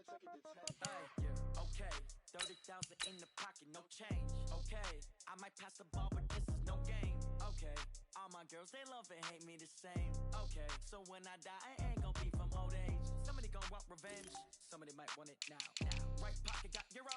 Okay, 30,000 in the pocket, no change. Okay, I might pass the ball, but this is no game. Okay, all my girls, they love and hate me the same. Okay, so when I die, I ain't gon' be from old age. Somebody gon' want revenge, somebody might want it now. Right pocket got euro,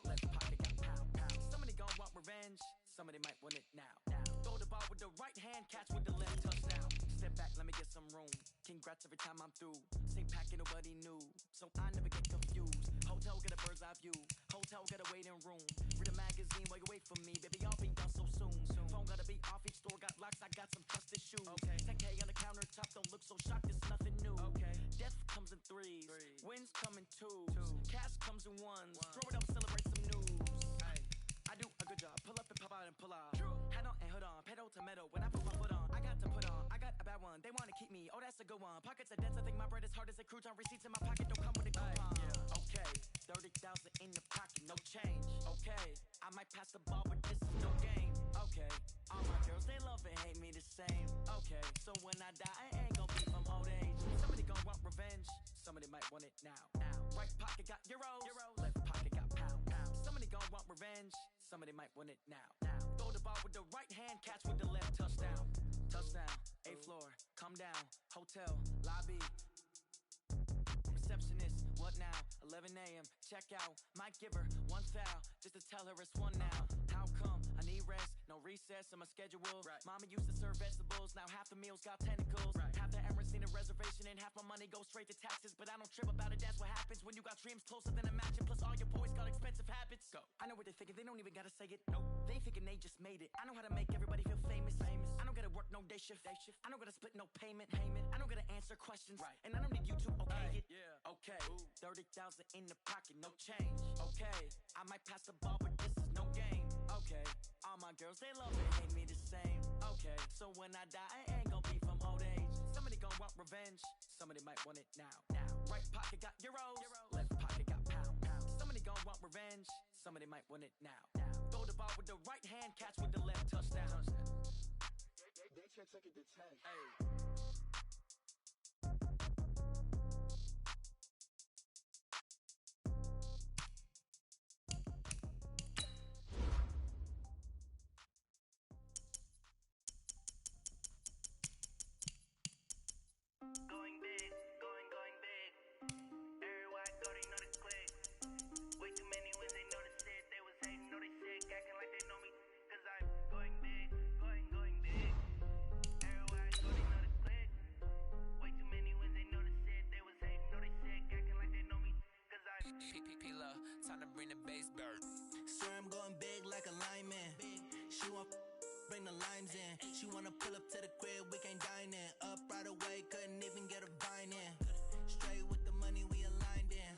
left pocket got pound. Somebody gon' want revenge, somebody might want it now. Throw the ball with the right hand, catch with the left touchdown. Step back, let me get some room. Congrats every time I'm through. Same packet, nobody knew, so I never get confused. Hotel get a bird's eye view. Hotel get a waiting room. Read a magazine while you wait for me, baby. I'll be done so soon. Phone gotta be off, each store got locks. I got some trusted shoes. Okay. 10K on the countertop, don't look so shocked. It's nothing new. Okay. Death comes in threes. Wins come in twos. Cash comes in ones. Throw it up, celebrate some news. Ay. I do a good job. Pull up and pop out and pull off. Head on and hood on. Pedal to metal. When I put my foot on, I got to put on. I got a bad one. They wanna keep me. Oh, that's a good one. Pockets are dense. I think my bread is hard as a crouton. Receipts in my pocket don't come with a coupon. Okay. 30,000 in the pocket, no change. Okay, I might pass the ball, but this is no game. Okay, all my girls, they love and hate me the same. Okay, so when I die, I ain't gon' be from old age. Somebody gon' want revenge, somebody might want it now. Right pocket got euros, left pocket got pound. Somebody gon' want revenge, somebody might want it now. Throw the ball with the right hand, catch with the left touchdown. Touchdown, 8th floor, come down, hotel, lobby. Receptionist, what now? 11 a.m. Check out. Might give her one foul just to tell her it's one now. How come? I need rest, no recess in my schedule. Right. Mama used to serve vegetables, now half the meals got tentacles. Right. Half the Emirates need a reservation and half my money goes straight to taxes. But I don't trip about it, that's what happens when you got dreams closer than a mansion. Plus all your boys got expensive habits. Go. I know what they're thinking, they don't even gotta say it. Nope. They thinking they just made it. I know how to make everybody feel famous. I don't gotta work no day shift. I don't gotta split no payment. I don't gotta answer questions. Right. And I don't need you to okay it. Yeah. Okay. 30,000 in the pocket, no change. Okay, I might pass the ball, but this is no game. Okay, all my girls, they love and hate me the same. Okay, so when I die, I ain't gon' be from old age. Somebody gon' want revenge, somebody might want it now. Right pocket got euros, left pocket got pound. Somebody gon' want revenge, somebody might want it now. Throw the ball with the right hand, catch with the left touchdown. They check it to tag. Hey. Time to bring the bass back. Swear I'm going big like a lineman. She want bring the limes in. She wanna pull up to the crib, we can't dine in. Up right away, couldn't even get a vine in. Straight with the money we aligned in.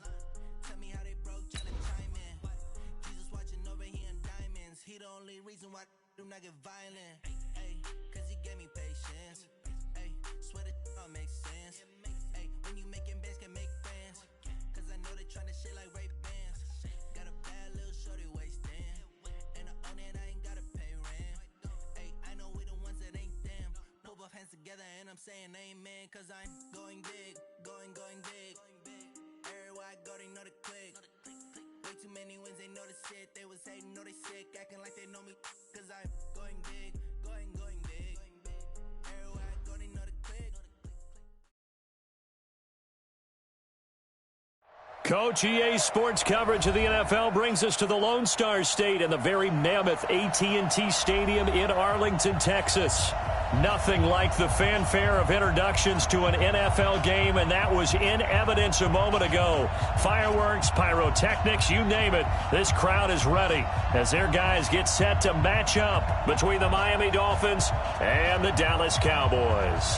Tell me how they broke, tryna chime in. Jesus watching over here in diamonds. He the only reason why do not get violent. Ay, cause he gave me patience. Ay, swear that all makes sense. Ay, when you making bands can make friends. Cause I know they tryna shit like Ray Bans. Got a bad little shorty wasting. And I own it, I ain't gotta pay rent. Ay, I know we the ones that ain't them. Pull both hands together and I'm saying amen. Cause I'm going big, going big. Everywhere I go, they know the click. Way too many wins, they know the shit. They was hating, know they sick, acting like they know me. Cause I'm going big, going big. Everywhere I go, they know the click. Coach, EA Sports coverage of the NFL brings us to the Lone Star State and the very mammoth AT&T Stadium in Arlington, Texas. Nothing like the fanfare of introductions to an NFL game, and that was in evidence a moment ago. Fireworks, pyrotechnics, you name it. This crowd is ready as their guys get set to match up between the Miami Dolphins and the Dallas Cowboys.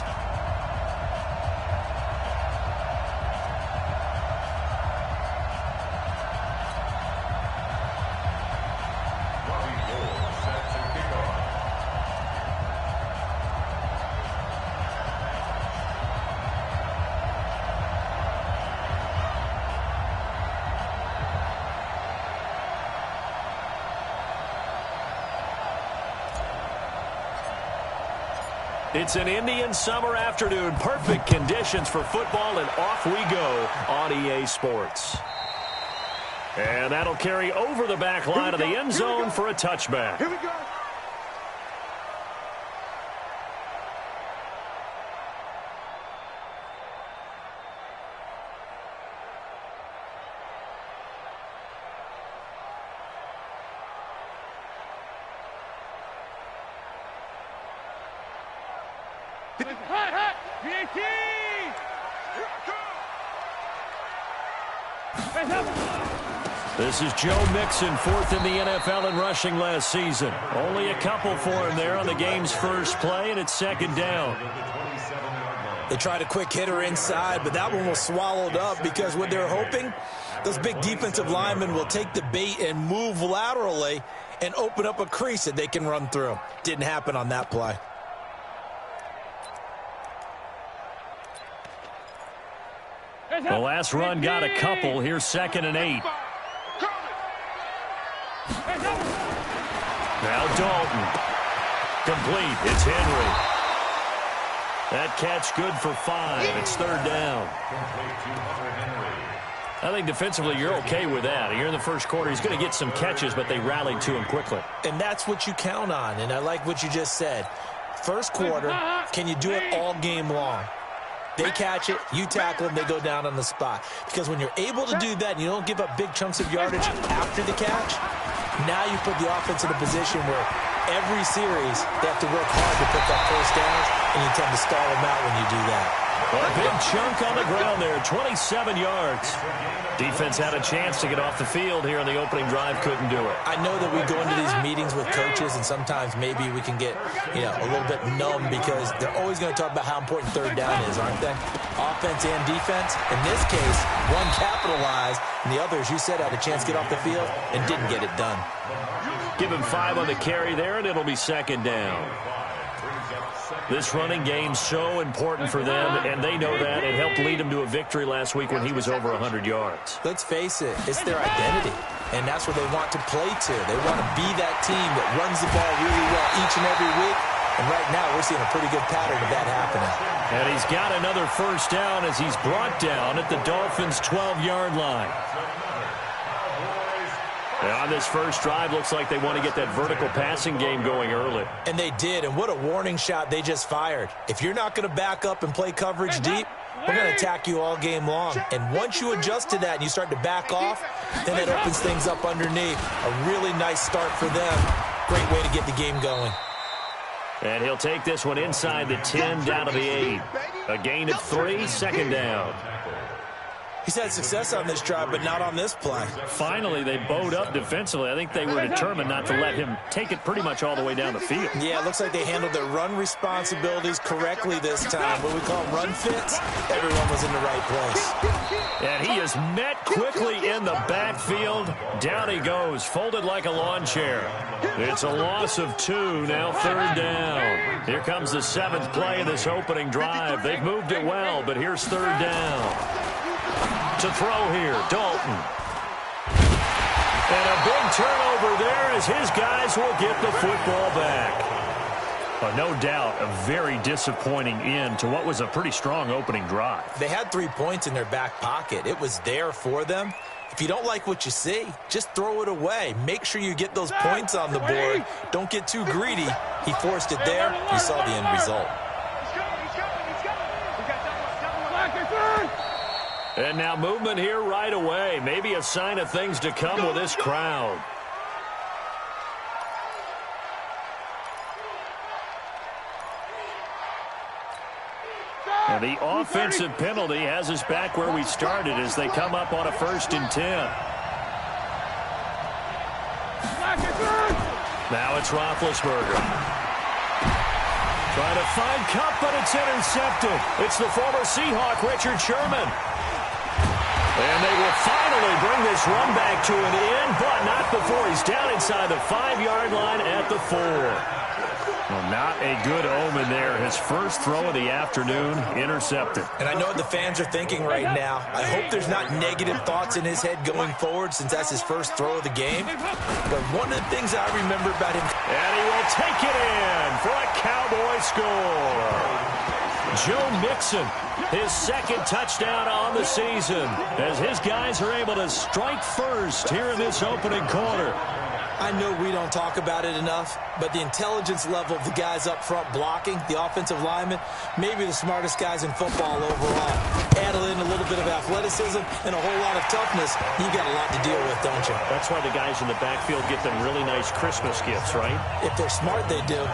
It's an Indian summer afternoon. Perfect conditions for football, and off we go on EA Sports. And that'll carry over the back line of the end zone for a touchback. Here we go. This is Joe Mixon, fourth in the NFL in rushing last season. Only a couple for him there on the game's first play, and it's second down. They tried a quick hitter inside, but that one was swallowed up because what they're hoping, those big defensive linemen will take the bait and move laterally and open up a crease that they can run through. Didn't happen on that play. The last run got a couple. Here's 2nd and 8. Now Dalton. Complete. It's Henry. That catch good for 5. It's 3rd down. I think defensively you're okay with that. Here in the first quarter, he's going to get some catches, but they rallied to him quickly. And that's what you count on, and I like what you just said. First quarter, can you do it all game long? They catch it, you tackle them, they go down on the spot. Because when you're able to do that and you don't give up big chunks of yardage after the catch, now you put the offense in a position where every series they have to work hard to pick up first downs, and you tend to stall them out when you do that. A big chunk on the ground there, 27 yards. Defense had a chance to get off the field here in the opening drive, couldn't do it. I know that we go into these meetings with coaches, and sometimes maybe we can get, a little bit numb because they're always going to talk about how important third down is, aren't they? Offense and defense. In this case, one capitalized, and the other, as you said, had a chance to get off the field and didn't get it done. Give him 5 on the carry there, and it'll be 2nd down. This running game's so important for them, and they know that. It helped lead them to a victory last week when he was over 100 yards. Let's face it, it's their identity, and that's what they want to play to. They want to be that team that runs the ball really well each and every week, and right now we're seeing a pretty good pattern of that happening. And he's got another first down as he's brought down at the Dolphins' 12-yard line. On this first drive, looks like they want to get that vertical passing game going early. And they did, and what a warning shot they just fired. If you're not going to back up and play coverage deep, we're going to attack you all game long. And once you adjust to that and you start to back off, then it opens things up underneath. A really nice start for them. Great way to get the game going. And he'll take this one inside the 10 down to the 8. A gain of 3, 2nd down. He's had success on this drive, but not on this play. Finally, they bowed up defensively. I think they were determined not to let him take it pretty much all the way down the field. Yeah, it looks like they handled their run responsibilities correctly this time. What we call run fits, everyone was in the right place. And he is met quickly in the backfield. Down he goes, folded like a lawn chair. It's a loss of 2, now 3rd down. Here comes the 7th play of this opening drive. They've moved it well, but here's 3rd down. To throw here, Dalton. And a big turnover there as his guys will get the football back. No doubt a very disappointing end to what was a pretty strong opening drive. They had 3 points in their back pocket. It was there for them. If you don't like what you see, just throw it away. Make sure you get those points on the board. Don't get too greedy. He forced it there. You saw the end result. And now movement here right away. Maybe a sign of things to come with this crowd. Now the offensive penalty has us back where we started as they come up on a 1st and 10. Now it's Roethlisberger. Trying to find Kupp, but it's intercepted. It's the former Seahawk, Richard Sherman. And they will finally bring this run back to an end, but not before he's down inside the 5-yard line at the 4. Well, not a good omen there. His first throw of the afternoon, intercepted. And I know what the fans are thinking right now. I hope there's not negative thoughts in his head going forward since that's his first throw of the game. But one of the things I remember about him... And he will take it in for a Cowboy score. Joe Mixon, his second touchdown on the season, as his guys are able to strike first here in this opening quarter. I know we don't talk about it enough, but the intelligence level of the guys up front blocking, the offensive linemen, maybe the smartest guys in football overall. Add in a little bit of athleticism and a whole lot of toughness, you got a lot to deal with, don't you? That's why the guys in the backfield get them really nice Christmas gifts, right? If they're smart, they do.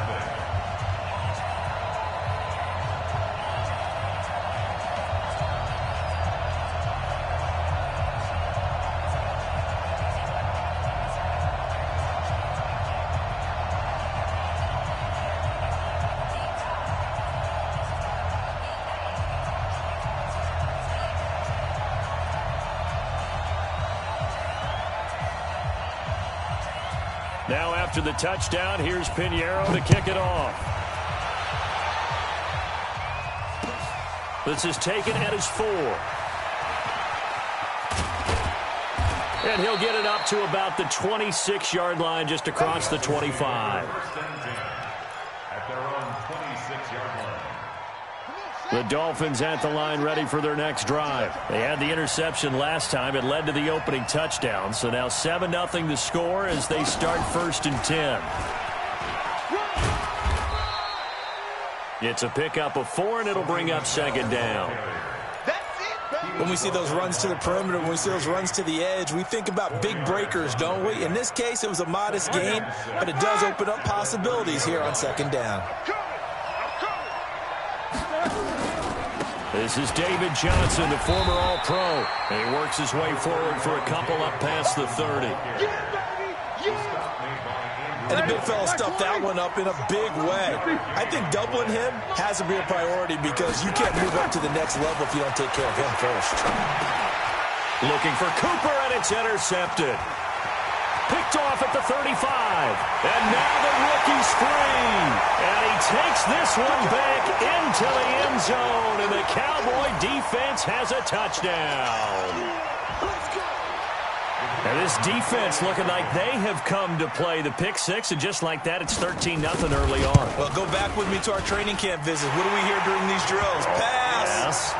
Now after the touchdown, here's Pinheiro to kick it off. This is taken at his 4. And he'll get it up to about the 26-yard line, just across the 25. At their own 26-yard line. The Dolphins at the line ready for their next drive. They had the interception last time. It led to the opening touchdown. So now 7-0 to score as they start 1st and 10. It's a pickup of 4, and it'll bring up 2nd down. When we see those runs to the perimeter, when we see those runs to the edge, we think about big breakers, don't we? In this case, it was a modest gain, but it does open up possibilities here on 2nd down. This is David Johnson, the former All-Pro. And he works his way forward for a couple up past the 30. And the big fella stuffed that one up in a big way. I think doubling him has to be a priority because you can't move up to the next level if you don't take care of him first. Looking for Cooper, and it's intercepted. Picked off at the 35. And now the rookie's free. And he takes this one back into the end zone. And the Cowboy defense has a touchdown. And this defense looking like they have come to play the pick 6. And just like that, it's 13-0 early on. Well, go back with me to our training camp visit. What do we hear during these drills? Pass. Yes.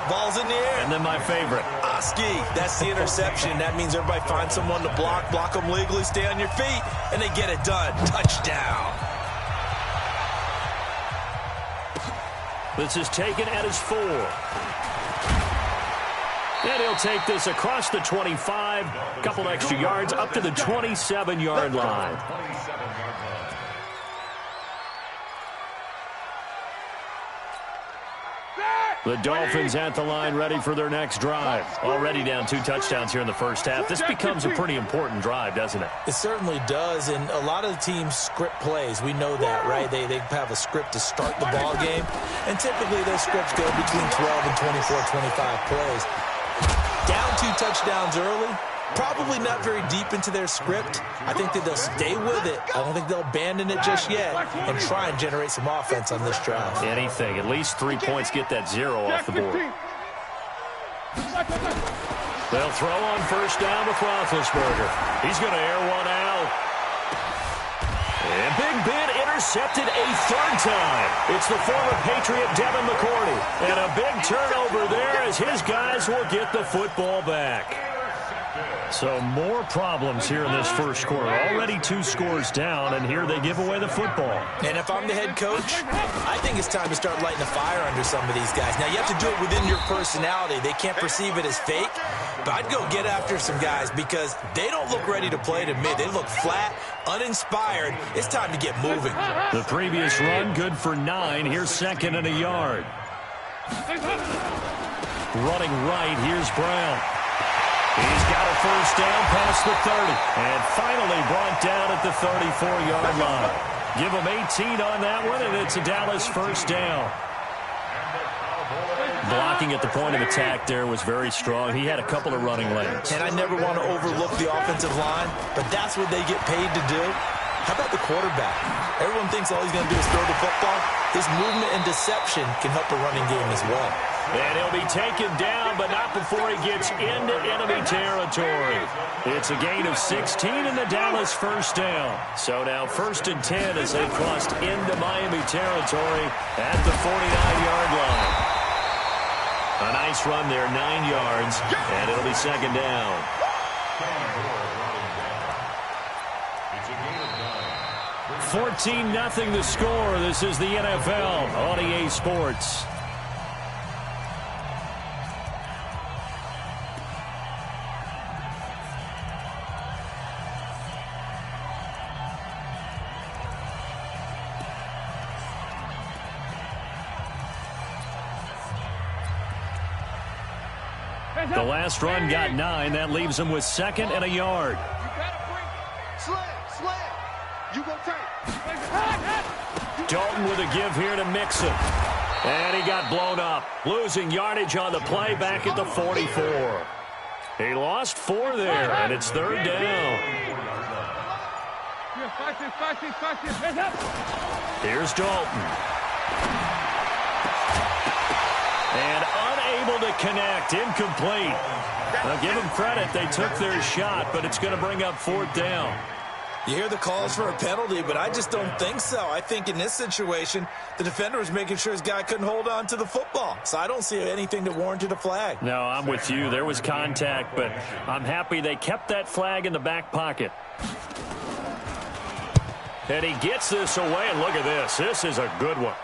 Ball's in the air. And then my favorite. Oski, that's the interception. That means everybody finds someone to block them legally, stay on your feet, and they get it done. Touchdown. This is taken at his 4. And he'll take this across the 25, a couple extra yards, up to the 27-yard line. The Dolphins at the line ready for their next drive. Already down 2 touchdowns here in the first half. This becomes a pretty important drive, doesn't it? It certainly does, and a lot of the teams script plays. We know that, right? They have a script to start the ball game, and typically those scripts go between 12 and 24, 25 plays. Down 2 touchdowns early, probably not very deep into their script. I think that they'll stay with it. I don't think they'll abandon it just yet and try and generate some offense on this drive. Anything. At least 3 points, get that 0 off the board. They'll throw on 1st down with Roethlisberger. He's going to air one out. And Big Ben intercepted a 3rd time. It's the former Patriot Devin McCourty. And a big turnover there as his guys will get the football back. So more problems here in this first quarter. Already 2 scores down, and here they give away the football. And if I'm the head coach, I think it's time to start lighting a fire under some of these guys. Now, you have to do it within your personality. They can't perceive it as fake. But I'd go get after some guys because they don't look ready to play to me. They look flat, uninspired. It's time to get moving. The previous run, good for 9. Here's 2nd and a yard. Running right, here's Brown. He's got a 1st down past the 30. And finally brought down at the 34-yard line. Give him 18 on that one, and it's a Dallas 1st down. Blocking at the point of attack there was very strong. He had a couple of running lanes. And I never want to overlook the offensive line, but that's what they get paid to do. How about the quarterback? Everyone thinks all he's going to do is throw the football. His movement and deception can help a running game as well. And he'll be taken down, but not before he gets into enemy territory. It's a gain of 16 in the Dallas first down. So now 1st and 10 as they crossed into Miami territory at the 49-yard line. A nice run there, 9 yards, and it'll be 2nd down. 14-0 the score. This is the NFL on EA Sports. The last run got 9. That leaves him with 2nd and a yard. You go take. Dalton with a give here to Mixon. And he got blown up. Losing yardage on the play back at the 44. He lost 4 there, and it's 3rd down. Here's Dalton. And unable to connect. Incomplete. Now give them credit. They took their shot, but it's going to bring up 4th down. You hear the calls for a penalty, but I just don't think so. I think in this situation, the defender was making sure his guy couldn't hold on to the football. So I don't see anything that warranted a flag. No, I'm with you. There was contact, but I'm happy they kept that flag in the back pocket. And he gets this away, and look at this. This is a good one.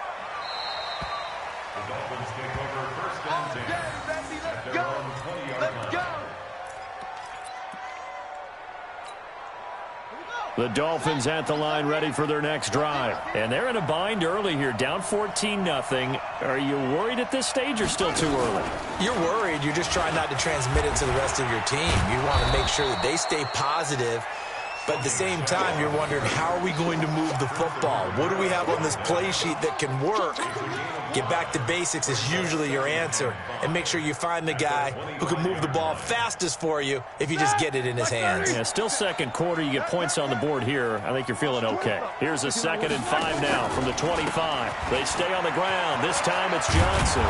The Dolphins take over 1st and 10 at their own 20-yard line. The Dolphins at the line ready for their next drive. And they're in a bind early here, down 14-0. Are you worried at this stage or still too early? You're worried. You're just trying not to transmit it to the rest of your team. You want to make sure that they stay positive. But at the same time, you're wondering, how are we going to move the football? What do we have on this play sheet that can work? Get back to basics is usually your answer. And make sure you find the guy who can move the ball fastest for you if you just get it in his hands. Yeah, still 2nd quarter. You get points on the board here. I think you're feeling okay. Here's a 2nd and 5 now from the 25. They stay on the ground. This time it's Johnson.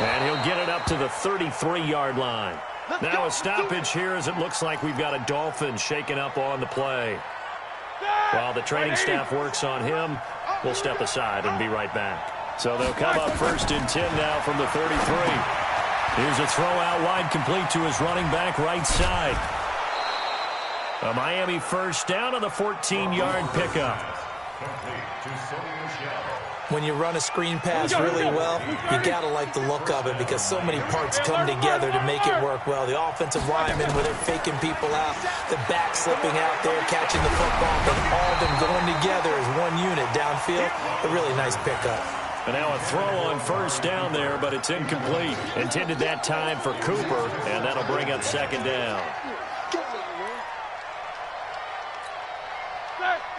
And he'll get it up to the 33-yard line. Now a stoppage here as it looks like we've got a Dolphin shaken up on the play. While the training staff works on him, we'll step aside and be right back. So they'll come up 1st and 10 now from the 33. Here's a throw out wide complete to his running back right side. A Miami 1st down on the 14-yard pickup. When you run a screen pass really well, you got to like the look of it because so many parts come together to make it work well. The offensive linemen, where they're faking people out, the back slipping out there, catching the football, but all of them going together as one unit downfield. A really nice pickup. And now a throw on 1st down there, but it's incomplete. Intended that time for Cooper, and that'll bring up 2nd down.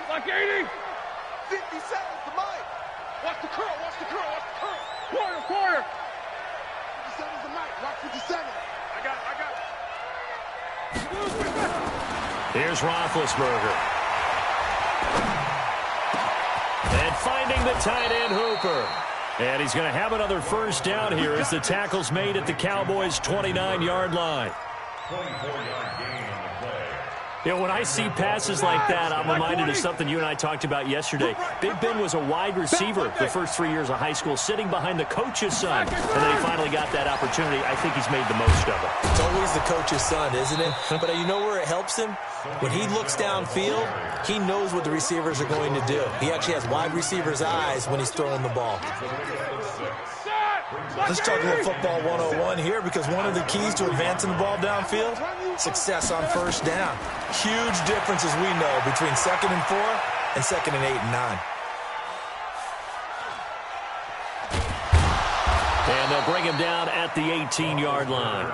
Like 80. 50 seconds to Mike. Watch the curl, watch the curl, watch the curl. Quarter. 50 seconds to Mike. Watch 57. I got it. Here's Roethlisberger. And finding the tight end Hooper. And he's going to have another 1st down here as the tackle's made at the Cowboys' 29-yard line. 24-yard gain on the play. You know, when I see passes like that, I'm reminded of something you and I talked about yesterday. Big Ben was a wide receiver the first 3 years of high school, sitting behind the coach's son. And then he finally got that opportunity. I think he's made the most of it. It's always the coach's son, isn't it? But you know where it helps him? When he looks downfield, he knows what the receivers are going to do. He actually has wide receivers' eyes when he's throwing the ball. Let's talk a little football 101 here, because one of the keys to advancing the ball downfield, success on 1st down. Huge difference, as we know, between 2nd and 4 and 2nd and 8 and 9. And they'll bring him down at the 18-yard line.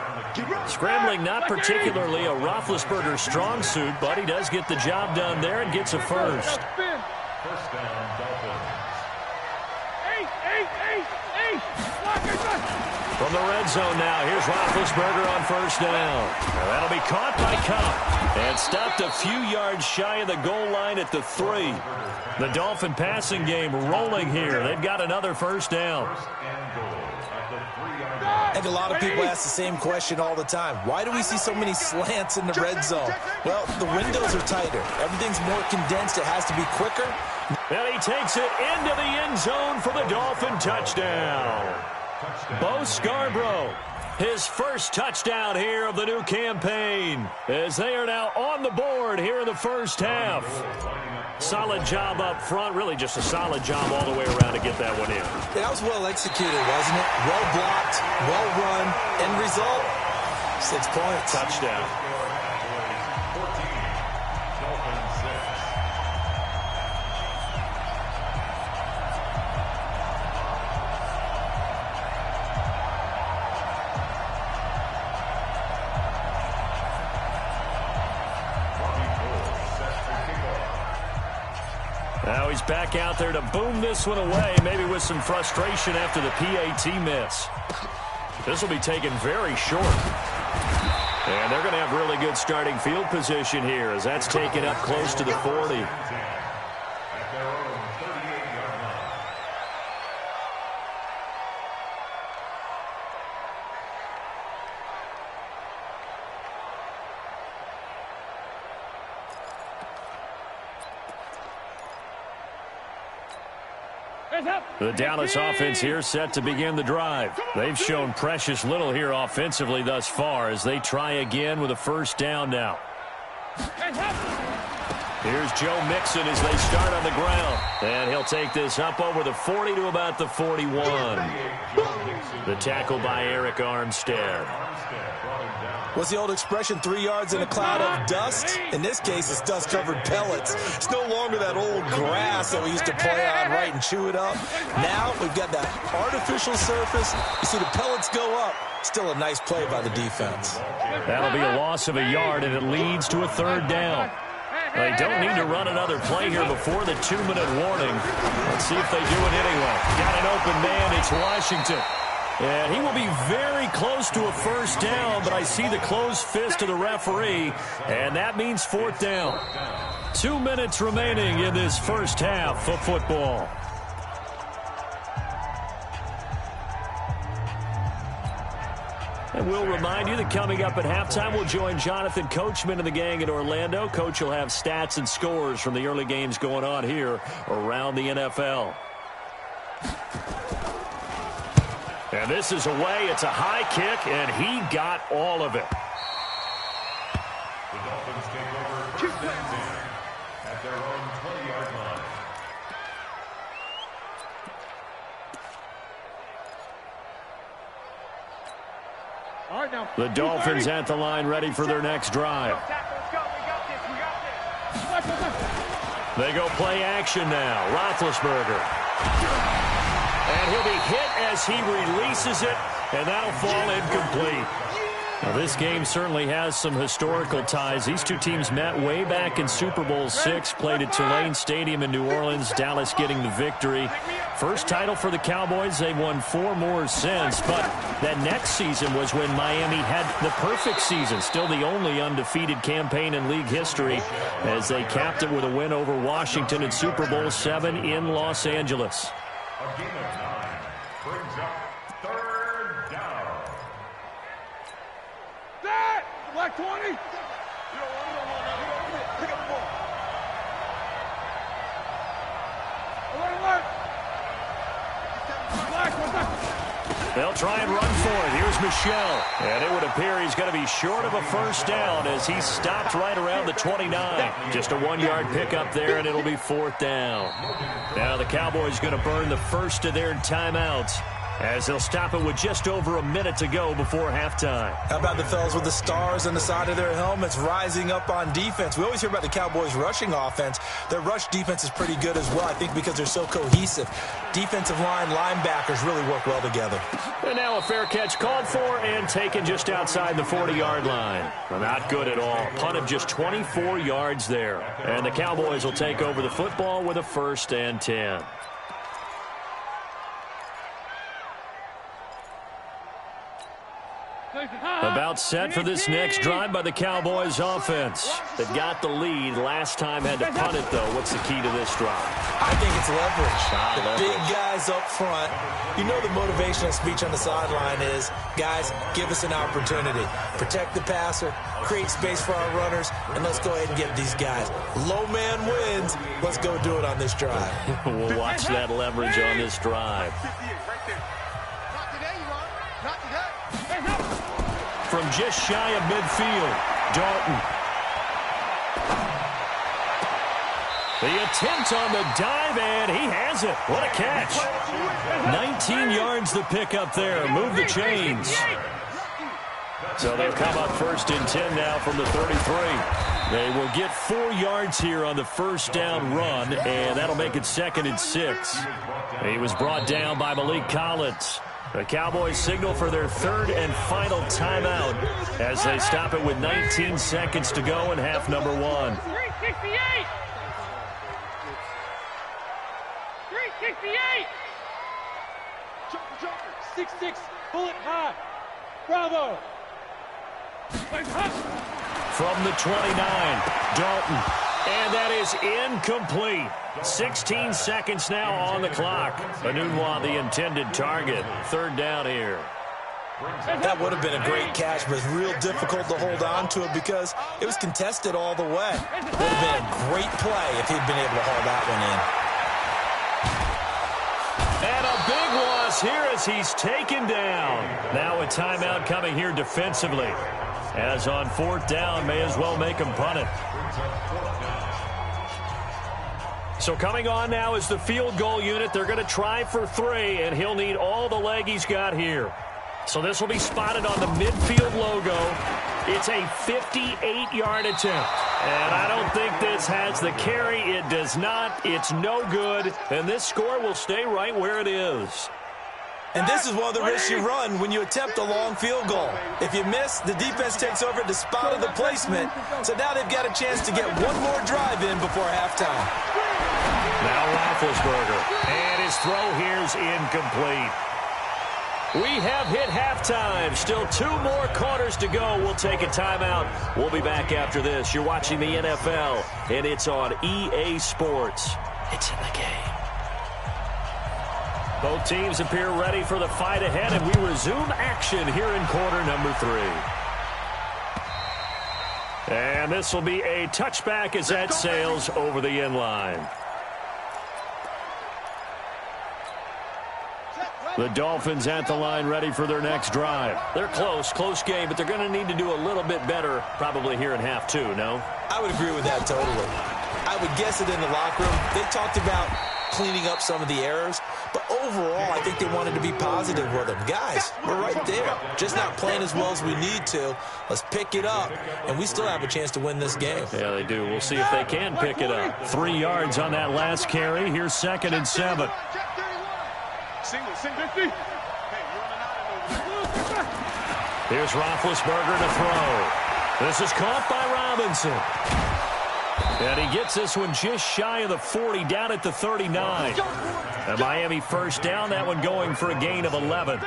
Scrambling, not particularly a Roethlisberger strong suit, but he does get the job done there and gets a 1st. 1st down, Dolphins. From the red zone now, here's Roethlisberger on 1st down. Now that'll be caught by Kupp and stopped a few yards shy of the goal line at the 3. The Dolphin passing game rolling here. They've got another 1st down. 1st and goal at the 3-yard line. I think a lot of people ask the same question all the time. Why do we see so many slants in the red zone? Well, the windows are tighter. Everything's more condensed. It has to be quicker. And he takes it into the end zone for the Dolphin touchdown. Bo Scarborough, his first touchdown here of the new campaign, as they are now on the board here in the first half. Solid job up front, really just a solid job all the way around to get that one in. That was well executed, wasn't it? Well blocked, well run. End result, 6 points. Touchdown. Now he's back out there to boom this one away, maybe with some frustration after the PAT miss. This will be taken very short. And they're going to have really good starting field position here as that's taken up close to the 40. The Dallas offense here set to begin the drive. They've shown precious little here offensively thus far as they try again with a first down now. Here's Joe Mixon as they start on the ground. And he'll take this up over the 40 to about the 41. The tackle by Eric Armstead. What's the old expression, 3 yards in a cloud of dust? In this case, it's dust-covered pellets. It's no longer that old grass that we used to play on, right, and chew it up. Now we've got that artificial surface. You see the pellets go up. Still a nice play by the defense. That'll be a loss of a yard, and it leads to a third down. They don't need to run another play here before the 2-minute warning. Let's see if they do it anyway. Got an open man. It's Washington. And he will be very close to a first down, but I see the closed fist of the referee, and that means fourth down. 2 minutes remaining in this first half of football. And we'll remind you that coming up at halftime, we'll join Jonathan Coachman and the gang in Orlando. Coach will have stats and scores from the early games going on here around the NFL. And this is away. It's a high kick, and he got all of it. The Dolphins take over first and 10 at their own 20-yard line. The Dolphins at the line, ready for their next drive. They go play action now. Roethlisberger. And he'll be hit as he releases it, and that'll fall incomplete. Now, this game certainly has some historical ties. These two teams met way back in Super Bowl VI, played at Tulane Stadium in New Orleans, Dallas getting the victory. First title for the Cowboys. They've won 4 more since, but that next season was when Miami had the perfect season, still the only undefeated campaign in league history, as they capped it with a win over Washington in Super Bowl VII in Los Angeles. A game of 9 brings up third down. That! Black 20! You don't want pick up the ball. Alert! Black, what's that? They'll try and run for it. Here's Michelle. And it would appear he's going to be short of a first down as he stopped right around the 29. Just a 1-yard pickup there, and it'll be fourth down. Now the Cowboys going to burn the first of their timeouts as they'll stop it with just over a minute to go before halftime. How about the fellas with the stars on the side of their helmets rising up on defense? We always hear about the Cowboys' rushing offense. Their rush defense is pretty good as well, I think, because they're so cohesive. Defensive line, linebackers really work well together. And now a fair catch called for and taken just outside the 40-yard line. Well, not good at all. Punt of just 24 yards there. And the Cowboys will take over the football with a first and 10. A About set for this next drive by the Cowboys offense. They've got the lead. Last time had to punt it, though. What's the key to this drive? I think it's leverage. Leverage. Big guys up front. You know the motivational speech on the sideline is, guys, give us an opportunity. Protect the passer, create space for our runners, and let's go ahead and get these guys. Low man wins. Let's go do it on this drive. We'll watch that leverage on this drive. From just shy of midfield, Dalton. The attempt on the dive, and he has it. What a catch. 19 yards to pick up there. Move the chains. So they'll come up first and 10 now from the 33. They will get 4 yards here on the first down run, and that'll make it second and 6. He was brought down by Malik Collins. The Cowboys signal for their third and final timeout as they stop it with 19 seconds to go in half number 1. 368! 368! Jumper. 6-6. Bullet high. Bravo. From the 29, Dalton. And that is incomplete. 16 seconds now on the clock. Anunwa, the intended target. Third down here. That would have been a great catch, but it's real difficult to hold on to it because it was contested all the way. Would have been a great play if he'd been able to haul that one in. And a big loss here as he's taken down. Now a timeout coming here defensively. As on fourth down, may as well make him punt it. So coming on now is the field goal unit. They're going to try for 3, and he'll need all the leg he's got here. So this will be spotted on the midfield logo. It's a 58-yard attempt. And I don't think this has the carry. It does not. It's no good. And this score will stay right where it is. And this is one of the risks you run when you attempt a long field goal. If you miss, the defense takes over at the spot of the placement. So now they've got a chance to get one more drive in before halftime. Now Roethlisberger. And his throw here's incomplete. We have hit halftime. Still 2 more quarters to go. We'll take a timeout. We'll be back after this. You're watching the NFL, and it's on EA Sports. It's in the game. Both teams appear ready for the fight ahead, and we resume action here in quarter number 3. And this will be a touchback as that sails over the end line. The Dolphins at the line ready for their next drive. They're close game, but they're going to need to do a little bit better probably here in half 2, no? I would agree with that totally. I would guess it in the locker room. They talked about cleaning up some of the errors, but overall, I think they wanted to be positive with them. Guys, we're right there. Just not playing as well as we need to. Let's pick it up, and we still have a chance to win this game. Yeah, they do. We'll see if they can pick it up. 3 yards on that last carry. Here's second and 7. Single. 50. Here's Roethlisberger to throw. This is caught by Robinson. And he gets this one just shy of the 40, down at the 39. A Miami first down, that one going for a gain of 11.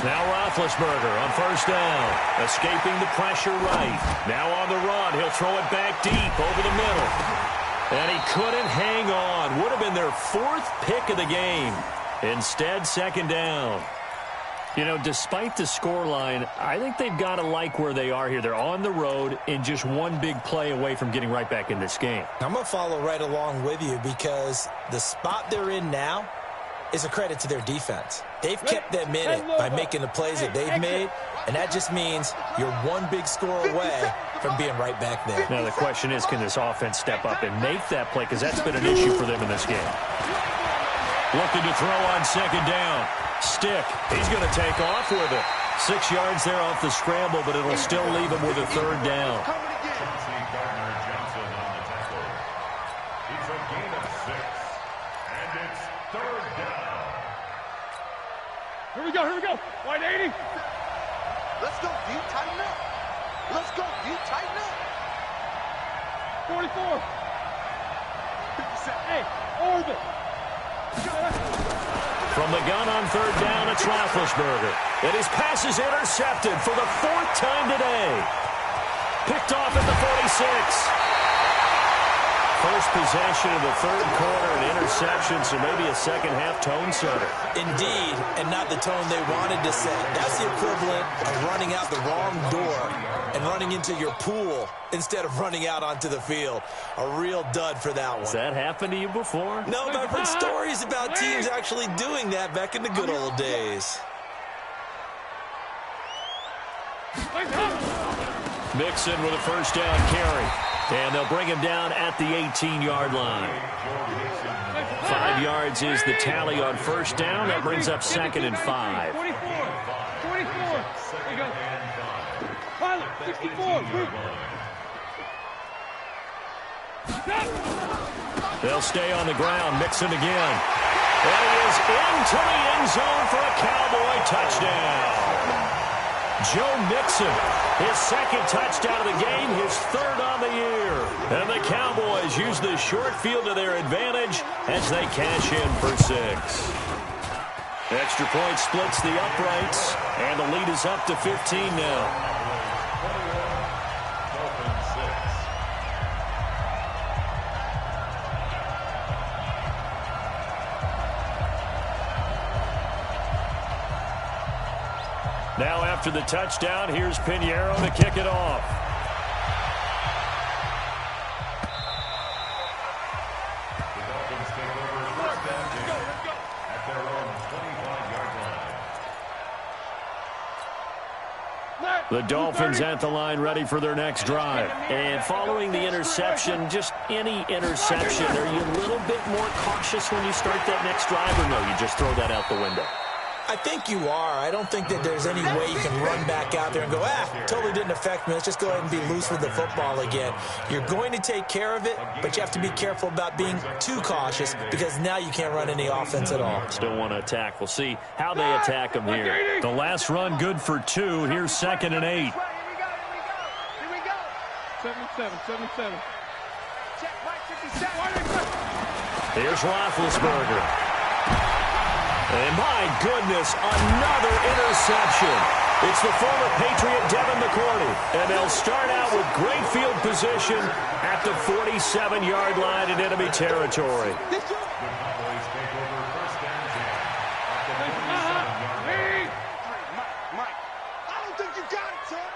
Now Roethlisberger on first down, escaping the pressure right. Now on the run, he'll throw it back deep over the middle. And he couldn't hang on. Would have been their 4th pick of the game. Instead, second down. You know, despite the scoreline, I think they've got to like where they are here. They're on the road and just one big play away from getting right back in this game. I'm going to follow right along with you because the spot they're in now is a credit to their defense. They've kept them in it by making the plays that they've made, and that just means you're one big score away from being right back there. Now the question is, can this offense step up and make that play? Because that's been an issue for them in this game. Looking to throw on second down. Stick. He's going to take off with it. 6 yards there off the scramble, but it'll still leave him with a third down. Here we go. Wide 80. Let's go deep, tighten up. Let's go deep, tighten up. 44. 57. Hey, orbit. From the gun on third down, it's Roethlisberger. And his pass is intercepted for the 4th time today. Picked off at the 46. First possession of the third quarter, an interception, so maybe a second-half tone setter. Indeed, and not the tone they wanted to set. That's the equivalent of running out the wrong door and running into your pool instead of running out onto the field. A real dud for that one. Has that happened to you before? No, but I've heard stories about teams actually doing that back in the good old days. Mixon with a first down carry. And they'll bring him down at the 18-yard line. 5 yards is the tally on first down. That brings up 2nd and 5. 24. There you go. Pilot, 64. They'll stay on the ground. Mixon again. And he is into the end zone for a Cowboy touchdown. Joe Mixon, his 2nd touchdown of the game, his 3rd on the year. And the Cowboys use the short field to their advantage as they cash in for 6. Extra point splits the uprights, and the lead is up to 15 now. Now after the touchdown, here's Pinheiro to kick it off. The Dolphins take over first down at their own 25-yard line. The Dolphins at the line ready for their next drive. And following the interception, just any interception, are you a little bit more cautious when you start that next drive, or no, you just throw that out the window? I think you are. I don't think that there's any way you can run back out there and go, totally didn't affect me. Let's just go ahead and be loose with the football again. You're going to take care of it, but you have to be careful about being too cautious because now you can't run any offense at all. Still want to attack. We'll see how they attack them here. The last run good for 2. Here's 2nd and 8. Here we go. 77. Check, Mike, 57. Here's Roethlisberger. And my goodness, another interception. It's the former Patriot Devin McCourty. And they'll start out with great field position at the 47-yard line in enemy territory. The Cowboys take over first down at the 47-yard line. Mike, I don't think you got it, son.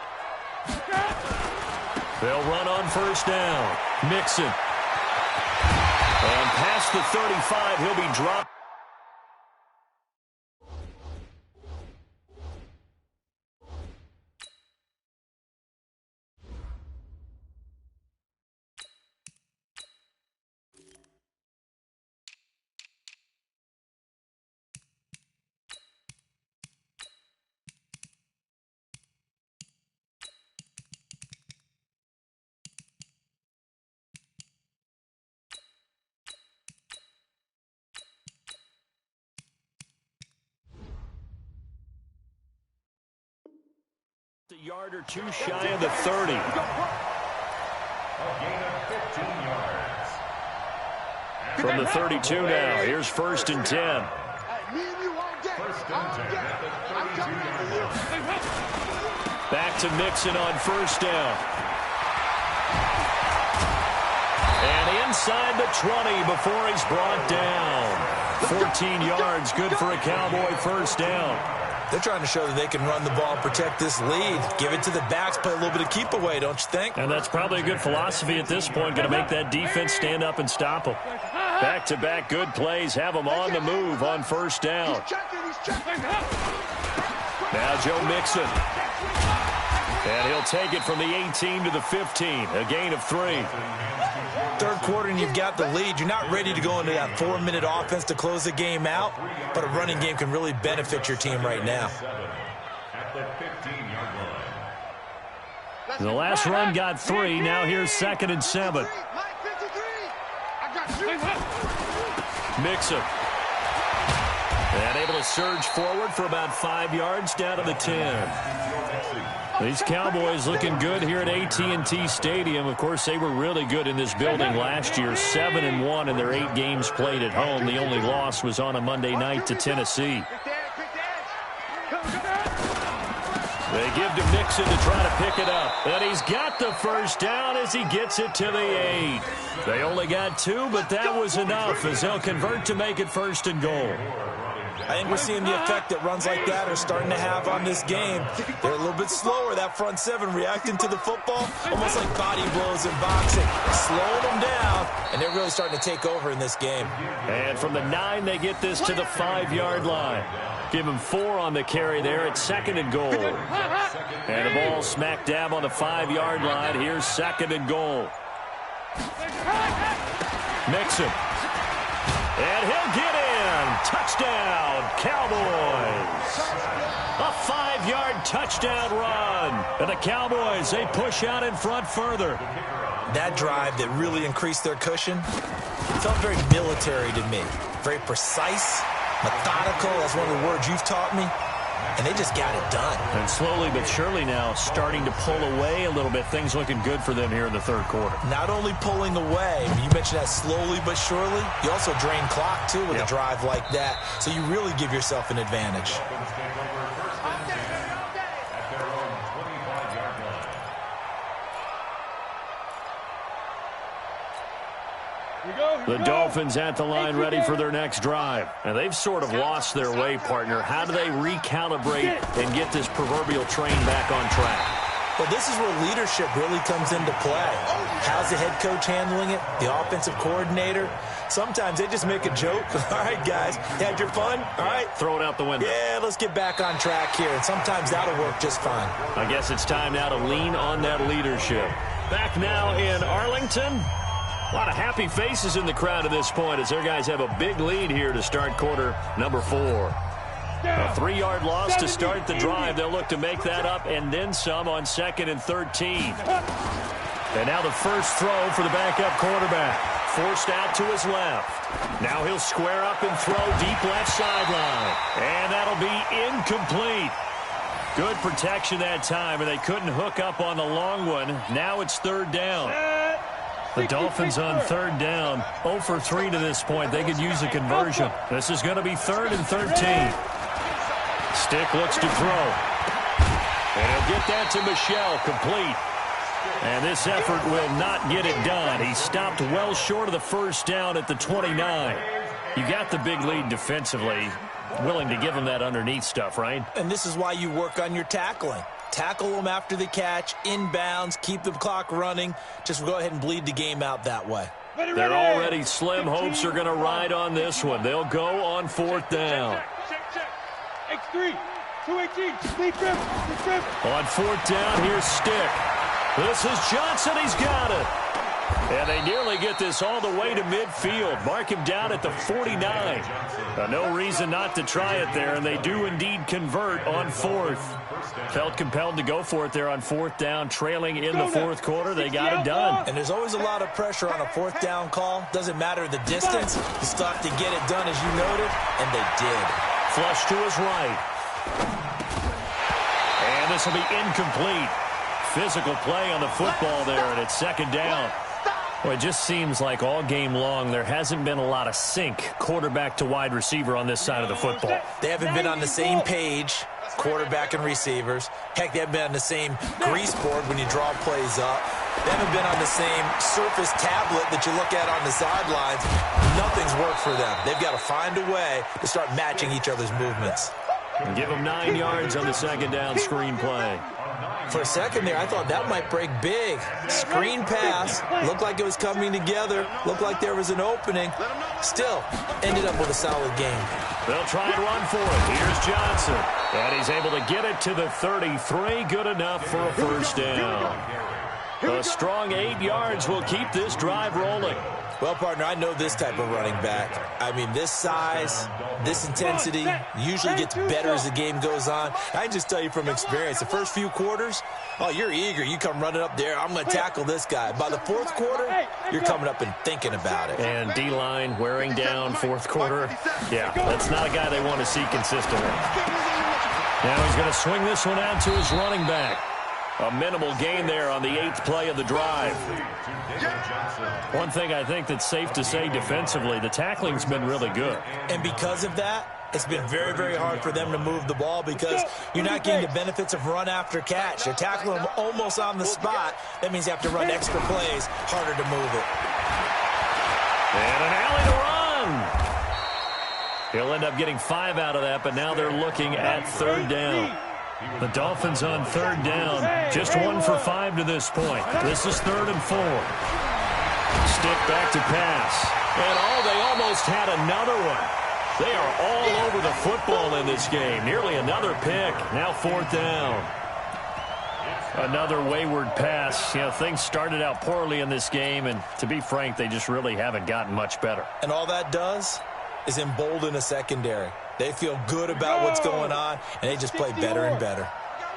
They'll run on first down. Mixon. And past the 35, he'll be dropped. A yard or two shy of the 30. A gain of 15 yards. From the 32 now, here's 1st and 10. Me and you all day. First and 10 at the 32-yard line. Back to Mixon on first down. And inside the 20 before he's brought down. 14 yards, good for a Cowboy first down. They're trying to show that they can run the ball, protect this lead. Give it to the backs, play a little bit of keep away, don't you think? And that's probably a good philosophy at this point. Going to make that defense stand up and stop them. Back-to-back good plays. Have them on the move on first down. Now Joe Mixon. And he'll take it from the 18 to the 15. A gain of 3. Third quarter and you've got the lead. You're not ready to go into that 4-minute offense to close the game out, but a running game can really benefit your team right now. At the 15-yard line. The last run got 3. Now here's 2nd and 7. Mixon. And able to surge forward for about 5 yards down to the 10. These Cowboys looking good here at AT&T Stadium. Of course, they were really good in this building last year, 7-1 in their 8 games played at home. The only loss was on a Monday night to Tennessee. They give to Mixon to try to pick it up. And he's got the first down as he gets it to the 8. They only got 2, but that was enough as they'll convert to make it 1st and goal. I think we're seeing the effect that runs like that are starting to have on this game. They're a little bit slower, that front 7, reacting to the football, almost like body blows in boxing, slowing them down, and they're really starting to take over in this game. And from the 9, they get this to the 5-yard line. Give him 4 on the carry there at 2nd and goal. And the ball smack dab on the 5-yard line. Here's 2nd and goal. Mixon. And he'll get in. Touchdown, Cowboys. A 5-yard touchdown run. And the Cowboys, they push out in front further. That drive that really increased their cushion felt very military to me. Very precise, methodical. That's one of the words you've taught me. And they just got it done. And slowly but surely now starting to pull away a little bit. Things looking good for them here in the 3rd quarter. Not only pulling away, you mentioned that slowly but surely. You also drain clock, too, with a drive like that. So you really give yourself an advantage. The Dolphins at the line ready for their next drive. And they've sort of lost their way, partner. How do they recalibrate and get this proverbial train back on track? Well, this is where leadership really comes into play. How's the head coach handling it? The offensive coordinator? Sometimes they just make a joke. All right, guys, you had your fun? All right. Throw it out the window. Yeah, let's get back on track here. And sometimes that'll work just fine. I guess it's time now to lean on that leadership. Back now in Arlington. A lot of happy faces in the crowd at this point as their guys have a big lead here to start quarter number 4. A 3-yard loss to start the drive. They'll look to make that up and then some on 2nd and 13. And now the first throw for the backup quarterback. Forced out to his left. Now he'll square up and throw deep left sideline. And that'll be incomplete. Good protection that time, and they couldn't hook up on the long one. Now it's 3rd down. The Dolphins on 3rd down, 0 for 3 to this point. They could use a conversion. This is going to be 3rd and 13. Stick looks to throw. And he'll get that to Michel, complete. And this effort will not get it done. He stopped well short of the first down at the 29. You got the big lead defensively. Willing to give him that underneath stuff, right? And this is why you work on your tackling. Tackle them after the catch, inbounds, keep the clock running. Just go ahead and bleed the game out that way. They're already slim hopes are going to ride on this one. They'll go on 4th down. X3, 218, on 4th down, here's Stick. This is Johnson. He's got it. And they nearly get this all the way to midfield. Mark him down at the 49. No reason not to try it there, and they do indeed convert on 4th. Felt compelled to go for it there on 4th down, trailing in the 4th quarter. They got it done. And there's always a lot of pressure on a 4th down call. Doesn't matter the distance. You still have to get it done, as you noted, and they did. Flush to his right. And this will be incomplete. Physical play on the football there, and it's 2nd down. Well, it just seems like all game long there hasn't been a lot of sync quarterback to wide receiver on this side of the football. They haven't been on the same page, quarterback and receivers. Heck, they haven't been on the same grease board when you draw plays up. They haven't been on the same surface tablet that you look at on the sidelines. Nothing's worked for them. They've got to find a way to start matching each other's movements. And give them 9 yards on the 2nd down screen play. For a second there, I thought that might break big. Screen pass, looked like it was coming together, looked like there was an opening. Still, ended up with a solid game. They'll try and run for it. Here's Johnson. And he's able to get it to the 33. Good enough for a 1st down. A strong 8 yards will keep this drive rolling. Well, partner, I know this type of running back. I mean, this size, this intensity usually gets better as the game goes on. I can just tell you from experience, the first few quarters, oh, you're eager. You come running up there, I'm going to tackle this guy. By the 4th quarter, you're coming up and thinking about it. And D-line wearing down 4th quarter. Yeah, that's not a guy they want to see consistently. Now he's going to swing this one out to his running back. A minimal gain there on the 8th play of the drive. One thing I think that's safe to say defensively, the tackling's been really good. And because of that, it's been very, very hard for them to move the ball because you're not getting the benefits of run after catch. They're tackling them almost on the spot. That means you have to run extra plays, harder to move it. And an alley to run. He'll end up getting 5 out of that, but now they're looking at 3rd down. The Dolphins on 3rd down. Just 1 for 5 to this point. This is 3rd and 4. Stick back to pass. And they almost had another one. They are all over the football in this game. Nearly another pick. Now 4th down. Another wayward pass. You know, things started out poorly in this game, and to be frank, they just really haven't gotten much better. And all that does is embolden a secondary. They feel good about what's going on, and they just play better and better.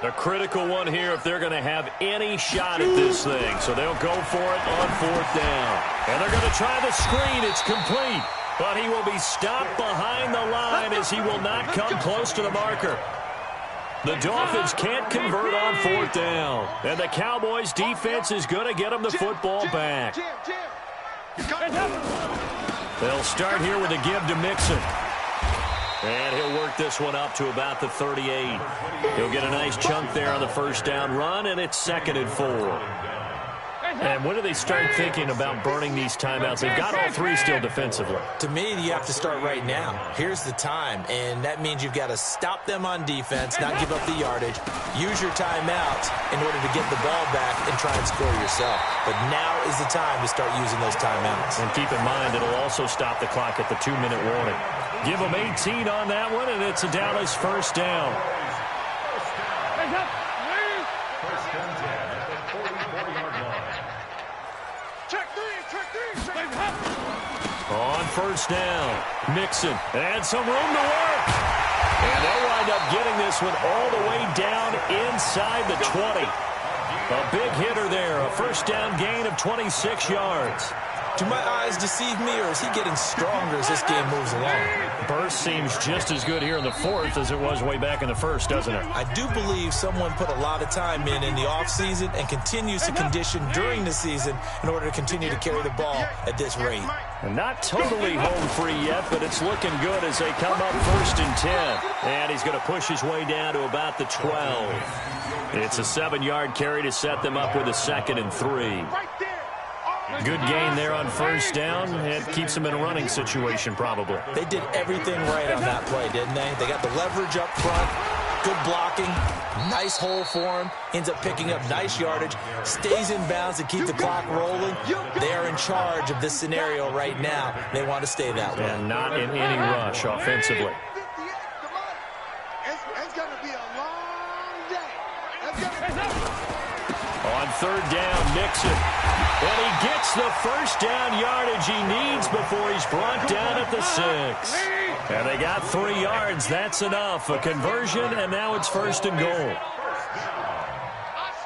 A critical one here if they're going to have any shot at this thing. So they'll go for it on 4th down. And they're going to try the screen. It's complete. But he will be stopped behind the line as he will not come close to the marker. The Dolphins can't convert on 4th down. And the Cowboys defense is going to get them the football back. They'll start here with a give to Mixon. And he'll work this one up to about the 38. He'll get a nice chunk there on the 1st down run, and it's 2nd and 4. And when do they start thinking about burning these timeouts? They've got all 3 still defensively. To me, you have to start right now. Here's the time, and that means you've got to stop them on defense, not give up the yardage, use your timeouts in order to get the ball back and try and score yourself. But now is the time to start using those timeouts. And keep in mind, it'll also stop the clock at the 2-minute warning. Give them 18 on that one, and it's a Dallas 1st down. First and 10 at the 44-yard line. Check three. On 1st down, Mixon, and some room to work. And they'll wind up getting this one all the way down inside the 20. A big hitter there, a 1st down gain of 26 yards. Do my eyes deceive me, or is he getting stronger as this game moves along? Burst seems just as good here in the 4th as it was way back in the 1st, doesn't it? I do believe someone put a lot of time in the offseason and continues to condition during the season in order to continue to carry the ball at this rate. And not totally home free yet, but it's looking good as they come up 1st and 10. And he's going to push his way down to about the 12. It's a 7-yard carry to set them up with a 2nd and 3. Good gain there on 1st down. It keeps them in a running situation, probably. They did everything right on that play, didn't they? They got the leverage up front, good blocking, nice hole for him, ends up picking up nice yardage, stays in bounds to keep the clock rolling. They are in charge of this scenario right now. They want to stay that way. And not in any rush offensively. It's going to be a long day. On 3rd down, Mixon. And he gets the 1st down yardage he needs before he's brought down at the 6. And they got 3 yards. That's enough. A conversion, and now it's 1st and goal.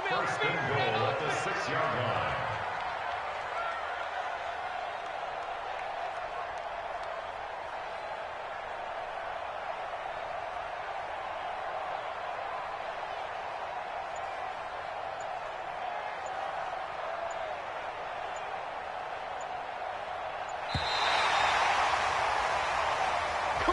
First and goal at the 6-yard line.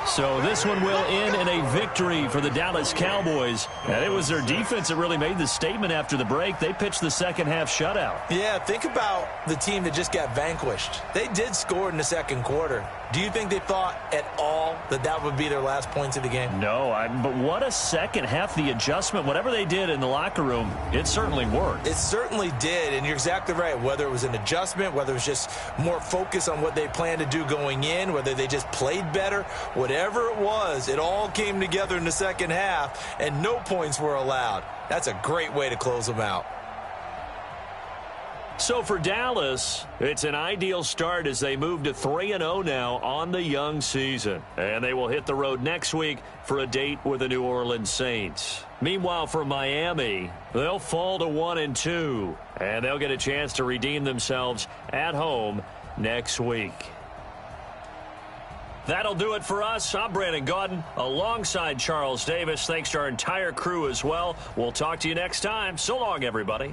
So this one will end in a victory for the Dallas Cowboys. And it was their defense that really made the statement after the break. They pitched the second half shutout. Yeah, think about the team that just got vanquished. They did score in the 2nd quarter. Do you think they thought at all that that would be their last points of the game? No, but what a second half. The adjustment, whatever they did in the locker room, it certainly worked. It certainly did, and you're exactly right. Whether it was an adjustment, whether it was just more focus on what they planned to do going in, whether they just played better, whatever it was, it all came together in the second half, and no points were allowed. That's a great way to close them out. So for Dallas, it's an ideal start as they move to 3-0 now on the young season. And they will hit the road next week for a date with the New Orleans Saints. Meanwhile, for Miami, they'll fall to 1-2. And they'll get a chance to redeem themselves at home next week. That'll do it for us. I'm Brandon Gaudin alongside Charles Davis. Thanks to our entire crew as well. We'll talk to you next time. So long, everybody.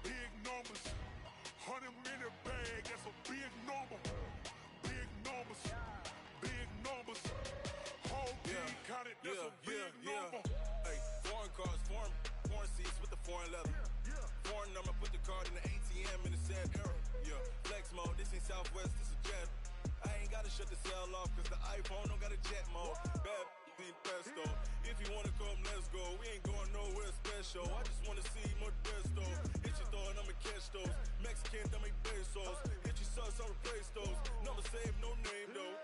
Big numbers, 100-minute bag, that's a big number. Big numbers, whole team counted, that's a big number. Hey, foreign cars, foreign seats with the foreign leather. Foreign number, put the card in the ATM in the sad era. Yeah, flex mode, this ain't Southwest, this is jet. I ain't gotta shut the cell off, cause the iPhone don't got a jet mode. Bad being pesto. If you wanna come, let's go. We ain't going nowhere special. I just wanna see more desto. Hit your throw and I'ma catch those. Mexican, that make pesos. Hit your sauce, I'll replace those. Number save, no name though.